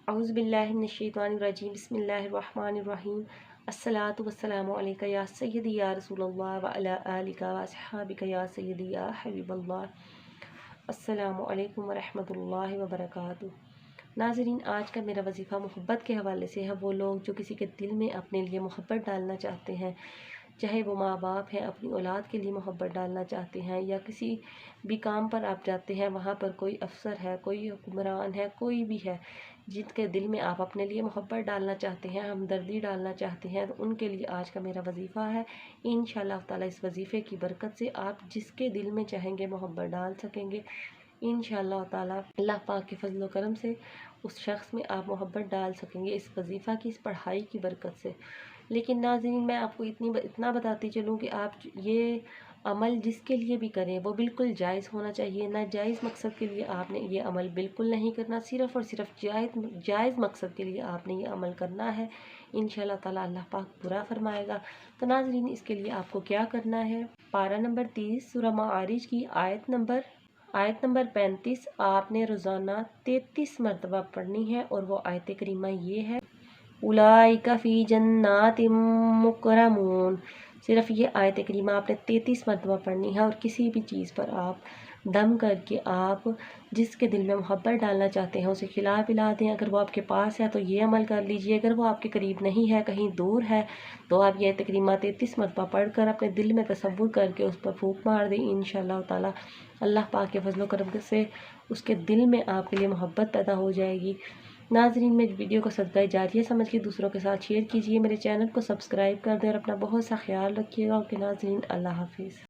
अऊज़ु बिल्लाहि मिनश्शैतानिर्रजीम बिस्मिल्लाहिर्रहमानिर्रहीम अस्सलातु वस्सलामु अलैका या सय्यदी या रसूलल्लाह व अला आलिका व अस्हाबिका या सय्यदी या हबीबल्लाह। अस्सलामु अलैकुम व रहमतुल्लाहि व बरकातुहू। नाज़रीन, आज का मेरा वजीफ़ा मोहब्बत के हवाले से है। वो लोग जो किसी के दिल में अपने लिए मोहब्बत डालना चाहते हैं, चाहे वो माँ बाप हैं, अपनी औलाद के लिए मोहब्बत डालना चाहते हैं, या किसी भी काम पर आप जाते हैं, वहाँ पर कोई अफसर है, कोई हुक्मरान है, कोई भी है जिनके दिल में आप अपने लिए मोहब्बत डालना चाहते हैं, हमदर्दी डालना चाहते हैं, तो उनके लिए आज का मेरा वजीफ़ा है। इंशाअल्लाह ताला इस वजीफ़े की बरकत से आप जिसके दिल में चाहेंगे मोहब्बत डाल सकेंगे। इंशाअल्लाह ताला अल्लाह पाक के फजल व करम से उस शख्स में आप मोहब्बत डाल सकेंगे इस वजीफ़ा की, इस पढ़ाई की बरकत से। लेकिन नाज़रीन, मैं आपको इतना बताती चलूँ कि आप ये अमल जिसके लिए भी करें वो बिल्कुल जायज़ होना चाहिए। नाजायज़ मकसद के लिए आपने ये अमल बिल्कुल नहीं करना, सिर्फ़ और सिर्फ जायज़ मकसद के लिए आपने ये अमल करना है। इंशाअल्लाह ताला अल्लाह पाक बुरा फरमाएगा। तो नाज़रीन, इसके लिए आपको क्या करना है, पारा नंबर 30 सूरह माआरिज की आयत नंबर 35 आपने रोज़ाना 33 मरतबा पढ़नी है। और वो आयत करीमा ये है, उलाइका फ़ी जन्नातिम मुकरमून। सिर्फ ये आयत करीमा आपने 33 मरतबा पढ़नी है। और किसी भी चीज़ पर आप दम करके आप जिसके दिल में मोहब्बत डालना चाहते हैं उसे खिला पिला दें। अगर वो आपके पास है तो ये अमल कर लीजिए, अगर वो आपके करीब नहीं है, कहीं दूर है, तो आप ये आयत करीमा 33 मरतबा पढ़ कर अपने दिल में तसव्वुर करके उस पर फूंक मार दें। इंशाअल्लाह ताला अल्लाह पाक के फजल करम से उसके दिल में आपके लिए मोहब्बत पैदा हो जाएगी। नाज़रीन, मेरी वीडियो को सदका जारिया समझ के दूसरों के साथ शेयर कीजिए, मेरे चैनल को सब्सक्राइब कर दें और अपना बहुत सा ख्याल रखिएगा। ओके नाज़रीन, अल्लाह हाफिज़।